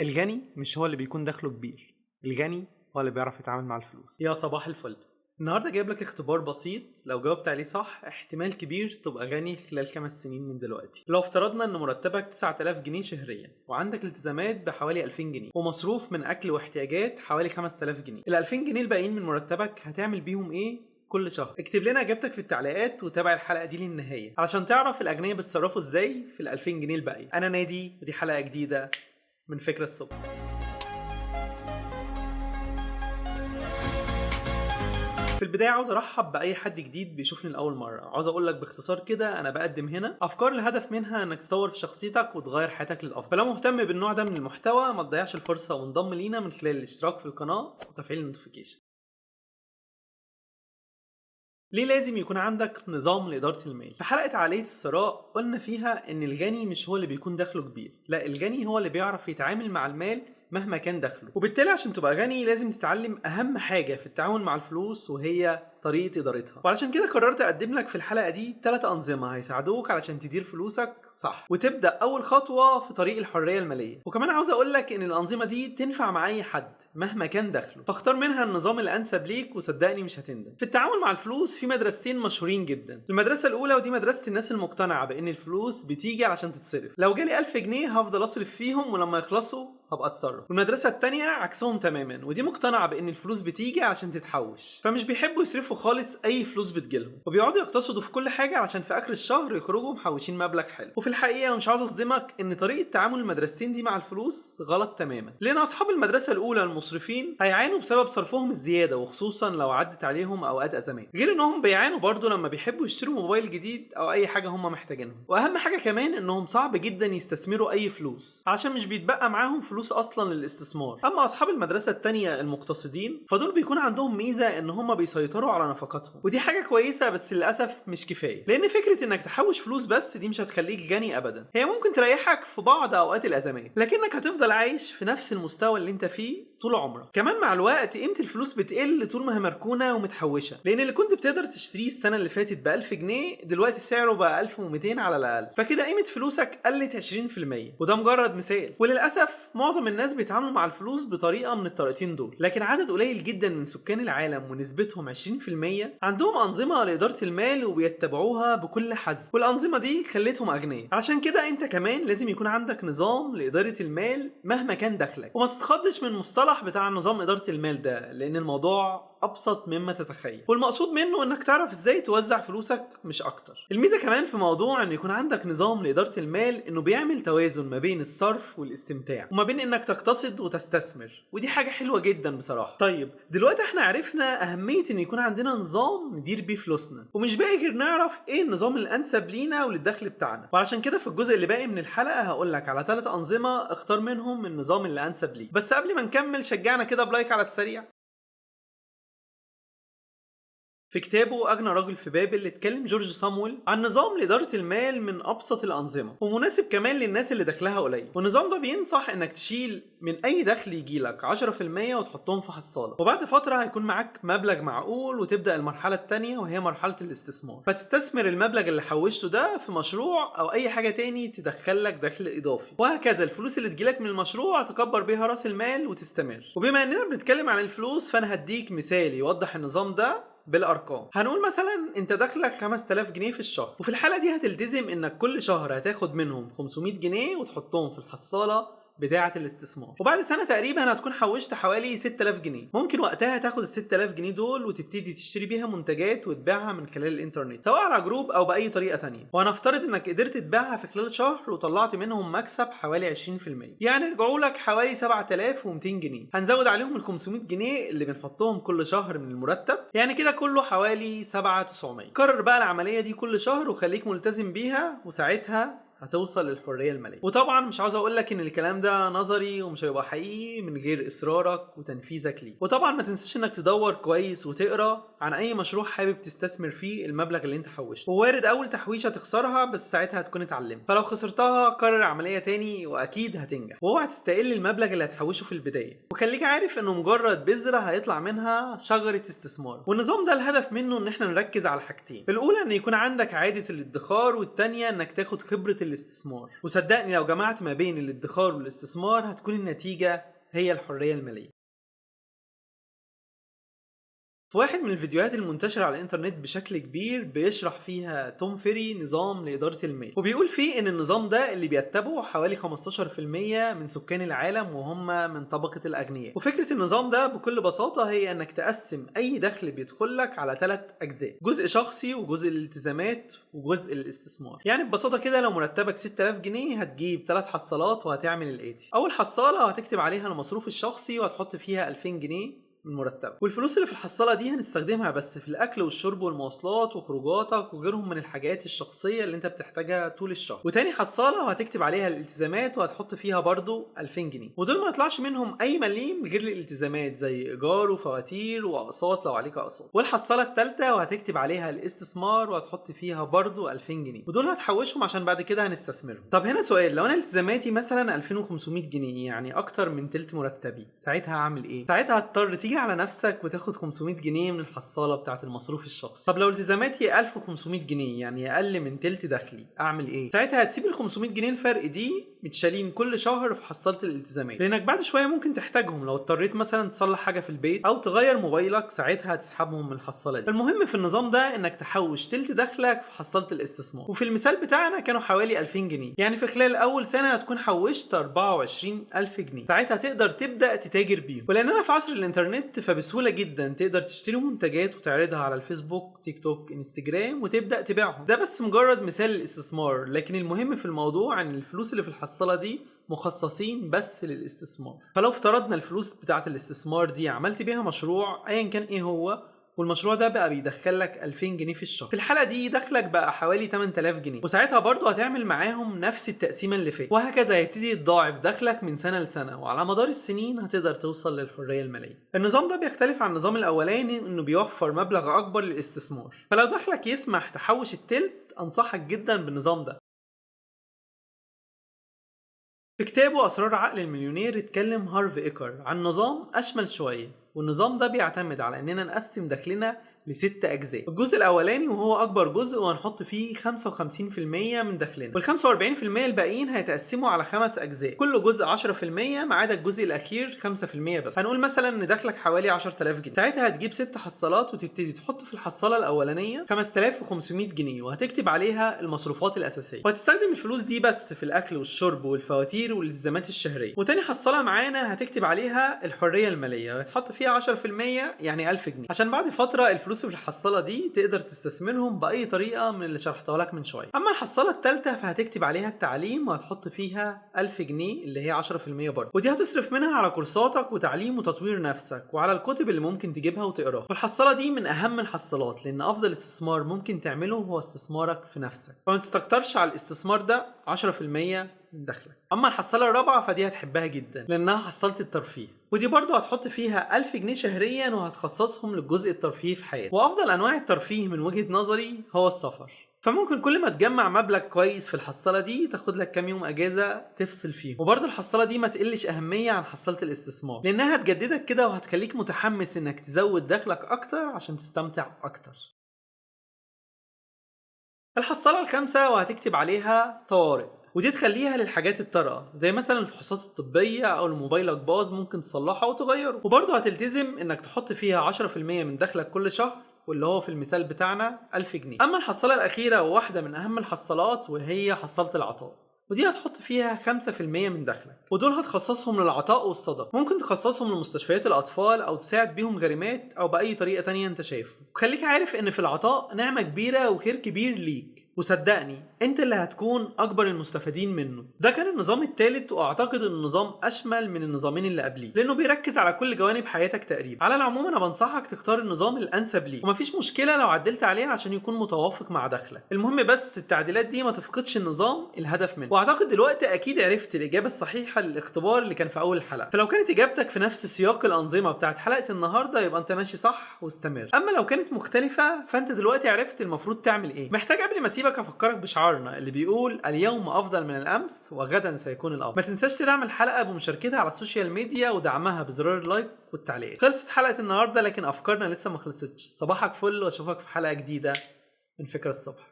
الغني مش هو اللي بيكون دخله كبير، الغني هو اللي بيعرف يتعامل مع الفلوس. يا صباح الفل. النهارده جايب لك اختبار بسيط، لو جاوبت عليه صح احتمال كبير تبقى غني خلال 5 سنين من دلوقتي. لو افترضنا ان مرتبك 9000 جنيه شهريا وعندك التزامات بحوالي 2000 جنيه ومصروف من اكل واحتياجات حوالي 5000 جنيه، ال 2000 جنيه الباقيين من مرتبك هتعمل بيهم ايه كل شهر؟ اكتب لنا اجابتك في التعليقات وتابع الحلقه دي للنهايه علشان تعرف الاغنياء بيتصرفوا ازاي في ال 2000 جنيه الباقيه. انا نادي ودي حلقه جديده من فكرة الصبح. في البداية عاوز ارحب بأي حد جديد بيشوفني لأول مرة. عاوز اقول لك باختصار كده انا بقدم هنا افكار الهدف منها انك تطور في شخصيتك وتغير حياتك للأفضل. فلو مهتم بالنوع ده من المحتوى ما تضيعش الفرصة وانضم لينا من خلال الاشتراك في القناة وتفعيل النوتيفيكيشن. ليه لازم يكون عندك نظام لإدارة المال؟ في حلقة عالية الثراء قلنا فيها إن الغني مش هو اللي بيكون دخله كبير، لا، الغني هو اللي بيعرف يتعامل مع المال مهما كان دخله. وبالتالي عشان تبقى غني لازم تتعلم أهم حاجة في التعامل مع الفلوس وهي طريقة إدارتها. وعلشان كده قررت أقدم لك في الحلقة دي 3 أنظمة هيساعدوك علشان تدير فلوسك صح وتبدأ أول خطوة في طريق الحرية المالية. وكمان عاوز أقول لك إن الأنظمة دي تنفع مع أي حد مهما كان دخله، فاختار منها النظام الأنسب ليك وصدقني مش هتندم. في التعامل مع الفلوس في مدرستين مشهورين جدا. المدرسة الأولى ودي مدرسة الناس المقتنعة بإن الفلوس بتيجي علشان تتصرف، لو جالي 1000 جنيه هفضل أصرف فيهم ولما يخلصوا هبقى اتصرف. والمدرسة التانية عكسهم تماما، ودي مقتنعة بان الفلوس بتيجي علشان تتحوش، فمش بيحبوا يصرفوا خالص اي فلوس بتجيلهم وبيقعدوا يقتصدوا في كل حاجة علشان في اخر الشهر يخرجوا محوشين مبلغ حلو. وفي الحقيقة مش عاوز اصدمك ان طريقة تعامل المدرستين دي مع الفلوس غلط تماما، لان اصحاب المدرسة الاولى المصرفين هيعانوا بسبب صرفهم الزيادة وخصوصا لو عدت عليهم اوقات ازمات، غير انهم بيعانوا برضو لما بيحبوا يشتروا موبايل جديد او اي حاجة هم محتاجينها. واهم حاجة كمان انهم صعب جدا يستثمروا اي فلوس علشان مش بيتبقى معاهم فلوس اصلا للاستثمار. اما اصحاب المدرسه التانية المقتصدين فدول بيكون عندهم ميزه ان هم بيسيطروا على نفقاتهم، ودي حاجه كويسه بس للاسف مش كفايه، لان فكره انك تحوش فلوس بس دي مش هتخليك غني ابدا. هي ممكن تريحك في بعض اوقات الازمات لكنك هتفضل عايش في نفس المستوى اللي انت فيه طول عمرك. كمان مع الوقت قيمه الفلوس بتقل طول ما هي مركونه ومتحوشه، لان اللي كنت بتقدر تشتريه السنه اللي فاتت ب 1000 جنيه دلوقتي سعره بقى 1200 على الاقل، فكده قيمه فلوسك قلت 20%. وده مجرد مثال، وللاسف معظم الناس بيتعاملوا مع الفلوس بطريقه من الطريقتين دول، لكن عدد قليل جدا من سكان العالم ونسبتهم 20% عندهم انظمه لاداره المال وبيتبعوها بكل حزم، والانظمه دي خلتهم اغنياء. عشان كده انت كمان لازم يكون عندك نظام لاداره المال مهما كان دخلك، وما تتخضش من المصطلح بتاع نظام اداره المال ده لان الموضوع ابسط مما تتخيل، والمقصود منه انك تعرف ازاي توزع فلوسك مش اكتر. الميزه كمان في موضوع ان يكون عندك نظام لاداره المال انه بيعمل توازن ما بين الصرف والاستمتاع وما بين انك تقتصد وتستثمر، ودي حاجه حلوه جدا بصراحه. طيب دلوقتي احنا عرفنا اهميه ان يكون عندنا نظام ندير بيه فلوسنا، ومش باقي غير نعرف ايه النظام الانسب لينا وللدخل بتاعنا. وعشان كده في الجزء اللي باقي من الحلقه هقول لك على 3 انظمه اختار منهم النظام اللي انسب ليك. بس قبل ما نكمل شجعنا كده بلايك على السريع. في كتابه أغنى راجل في بابل اتكلم جورج صامويل عن نظام لإدارة المال من أبسط الأنظمة ومناسب كمان للناس اللي دخلها قليل. والنظام ده بينصح إنك تشيل من أي دخل يجيلك 10% وتحطهم في حصالة، وبعد فترة هيكون معاك مبلغ معقول وتبدأ المرحلة التانية وهي مرحلة الاستثمار، فتستثمر المبلغ اللي حوشته ده في مشروع أو أي حاجة تاني تدخلك دخل إضافي، وهكذا الفلوس اللي تجيلك من المشروع تكبر بيها رأس المال وتستمر. وبما إننا بنتكلم عن الفلوس فأنا هديك مثال يوضح النظام ده بالارقام. هنقول مثلا انت دخلك 5000 جنيه في الشهر، وفي الحاله دي هتلتزم انك كل شهر هتاخد منهم 500 جنيه وتحطهم في الحصاله بتاعة الاستثمار، وبعد سنة تقريبا هتكون حوشت حوالي 6000 جنيه. ممكن وقتها تاخد ال 6000 جنيه دول وتبتدي تشتري بيها منتجات وتبيعها من خلال الانترنت سواء على جروب او باي طريقة تانية، وهنفترض انك قدرت تبيعها في خلال شهر وطلعت منهم مكسب حوالي 20%، يعني رجعوا لك حوالي 7200 جنيه. هنزود عليهم ال 500 جنيه اللي بنحطهم كل شهر من المرتب، يعني كده كله حوالي 7900. كرر بقى العملية دي كل شهر وخليك ملتزم بيها وساعتها هتوصل للحرية المالية. وطبعا مش عاوز اقولك ان الكلام ده نظري ومش هيبقى حقيقي من غير اصرارك وتنفيذك ليه. وطبعا ما تنساش انك تدور كويس وتقرا عن اي مشروع حابب تستثمر فيه المبلغ اللي انت حوشته، ووارد اول تحويشة تخسرها بس ساعتها هتكون اتعلمت، فلو خسرتها كرر عملية تاني واكيد هتنجح. واوعى تستقل المبلغ اللي هتحوشه في البداية، وخليك عارف انه مجرد بذرة هيطلع منها شجرة استثمار. والنظام ده الهدف منه ان احنا نركز على حاجتين، الاولى ان يكون عندك عادة الادخار، والتانية انك تاخد خبرة للاستثمار. وصدقني لو جمعت ما بين الادخار والاستثمار هتكون النتيجة هي الحرية المالية. في واحد من الفيديوهات المنتشرة على الانترنت بشكل كبير بيشرح فيها توم فيري نظام لإدارة المال، وبيقول فيه ان النظام ده اللي بيتبعه حوالي 15% من سكان العالم وهم من طبقة الأغنياء. وفكرة النظام ده بكل بساطة هي انك تقسم اي دخل بيدخلك على 3 أجزاء: جزء شخصي وجزء الالتزامات وجزء الاستثمار. يعني ببساطة كده لو مرتبك 6000 جنيه هتجيب 3 حصالات وهتعمل الآتي: أول حصالة هتكتب عليها المصروف الشخصي وهتحط فيها 2000 جنيه من مرتبك، والفلوس اللي في الحصاله دي هنستخدمها بس في الاكل والشرب والمواصلات وخروجاتك وغيرهم من الحاجات الشخصيه اللي انت بتحتاجها طول الشهر. وتاني حصاله وهتكتب عليها الالتزامات وهتحط فيها برضو 2000 جنيه، ودول ما يطلعش منهم اي مليم غير الالتزامات زي ايجار وفواتير واقساط لو عليك اقساط. والحصاله الثالثه وهتكتب عليها الاستثمار وهتحط فيها برضو 2000 جنيه، ودول هتحوشهم عشان بعد كده هنستثمرهم. طب هنا سؤال: لو انا التزاماتي مثلا 2500 جنيه يعني اكتر من تلت مرتبي، ساعتها هعمل ايه؟ ساعتها هضطر تيجي على نفسك وتاخد 500 جنيه من الحصاله بتاعه المصروف الشخصي. طب لو التزاماتي 1500 جنيه يعني اقل من تلت دخلي، اعمل ايه؟ ساعتها هتسيب ال 500 جنيه الفرق دي متشالين كل شهر في حصاله الالتزامات، لانك بعد شويه ممكن تحتاجهم لو اضطريت مثلا تصلح حاجه في البيت او تغير موبايلك، ساعتها هتسحبهم من الحصاله دي. المهم في النظام ده انك تحوش تلت دخلك في حصاله الاستثمار، وفي المثال بتاعنا كانوا حوالي 2000 جنيه، يعني في خلال اول سنه هتكون حوشت 24000 جنيه. ساعتها تقدر تبدا تتاجر بيهم. ولاننا في عصر الانترنت فبسهوله جدا تقدر تشتري منتجات وتعرضها على الفيسبوك، تيك توك، انستجرام، وتبدا تبيعهم. ده بس مجرد مثال للاستثمار، لكن المهم في الموضوع ان الفلوس اللي في الحصاله دي مخصصين بس للاستثمار. فلو افترضنا الفلوس بتاعه الاستثمار دي عملت بيها مشروع ايا كان ايه هو، والمشروع ده بقى بيدخلك 2000 جنيه في الشهر، في الحلقه دي دخلك بقى حوالي 8000 جنيه، وساعتها برضو هتعمل معاهم نفس التقسيمه اللي فاتت، وهكذا هيبتدي يتضاعف دخلك من سنه لسنه، وعلى مدار السنين هتقدر توصل للحريه الماليه. النظام ده بيختلف عن النظام الاولاني انه بيوفر مبلغ اكبر للاستثمار، فلو دخلك يسمح تحوش التلت انصحك جدا بالنظام ده. في كتابه أسرار عقل المليونير اتكلم هارف إيكر عن نظام أشمل شوية، والنظام ده بيعتمد على إننا نقسم دخلنا ل6 أجزاء. الجزء الأولاني وهو أكبر جزء وهنحط فيه 55% من دخلنا، وال45% الباقيين هيتقسموا على 5 أجزاء، كل جزء 10% ما عدا الجزء الأخير 5% بس. هنقول مثلا إن دخلك حوالي 10000 جنيه، ساعتها هتجيب 6 حصالات وتبتدي تحط في الحصالة الأولانية 5500 جنيه وهتكتب عليها المصروفات الأساسية، وهتستخدم الفلوس دي بس في الأكل والشرب والفواتير والالتزامات الشهرية. وتاني حصالة معانا هتكتب عليها الحرية المالية وهتحط فيها 10% يعني 1000 جنيه، عشان بعد فترة الفلوس في الحصالة دي تقدر تستثمرهم بأي طريقة من اللي شرحتها لك من شوية. أما الحصالة الثالثة فهتكتب عليها التعليم وهتحط فيها 1000 جنيه اللي هي 10% برضه، ودي هتصرف منها على كورساتك وتعليم وتطوير نفسك وعلى الكتب اللي ممكن تجيبها وتقراها. والحصالة دي من أهم الحصالات، لأن أفضل استثمار ممكن تعمله هو استثمارك في نفسك، فما تستكترش على الاستثمار ده 10% من دخلك. اما الحصاله الرابعه فدي هتحبها جدا لانها حصاله الترفيه، ودي برضه هتحط فيها 1000 جنيه شهريا وهتخصصهم للجزء الترفيهي في حياتك. وافضل انواع الترفيه من وجهه نظري هو السفر، فممكن كل ما تجمع مبلغ كويس في الحصاله دي تاخد لك كام يوم اجازه تفصل فيهم. وبرضه الحصاله دي ما تقلش اهميه عن حصاله الاستثمار، لانها هتجددك كده وهتخليك متحمس انك تزود دخلك اكتر عشان تستمتع اكتر. الحصاله الخامسه وهتكتب عليها طوارئ، ودي تخليها للحاجات الطارئه زي مثلا الفحوصات الطبيه او الموبايلك باظ ممكن تصلحه وتغيره. وبرضه هتلتزم انك تحط فيها 10% من دخلك كل شهر، واللي هو في المثال بتاعنا 1000 جنيه. اما الحصاله الاخيره وواحده من اهم الحصالات وهي حصاله العطاء، ودي هتحط فيها 5% من دخلك، ودول هتخصصهم للعطاء والصدقه. ممكن تخصصهم لمستشفيات الاطفال او تساعد بيهم غريمات او باي طريقه تانية انت شايفه. وخليك عارف ان في العطاء نعمه كبيره وخير كبير ليك، وصدقني انت اللي هتكون اكبر المستفيدين منه. ده كان النظام الثالث، واعتقد ان النظام اشمل من النظامين اللي قبليه لانه بيركز على كل جوانب حياتك تقريبا. على العموم انا بنصحك تختار النظام الانسب ليك، ومفيش مشكله لو عدلت عليه عشان يكون متوافق مع دخلك. المهم بس التعديلات دي ما تفقدش النظام الهدف منه. واعتقد دلوقتي اكيد عرفت الاجابه الصحيحه للاختبار اللي كان في اول الحلقه، فلو كانت اجابتك في نفس سياق الانظمه بتاعت حلقه النهارده يبقى انت ماشي صح واستمر. اما لو كانت مختلفه فانت دلوقتي عرفت المفروض تعمل ايه. محتاج قبل ما اسيبك افكرك بشعارنا اللي بيقول اليوم افضل من الامس وغدا سيكون الافضل. ما تنساش تدعم الحلقه بمشاركتها على السوشيال ميديا ودعمها بزرار اللايك والتعليق. خلصت حلقه النهارده لكن افكارنا لسه ما خلصتش. صباحك فل واشوفك في حلقه جديده من فكرة الصبح.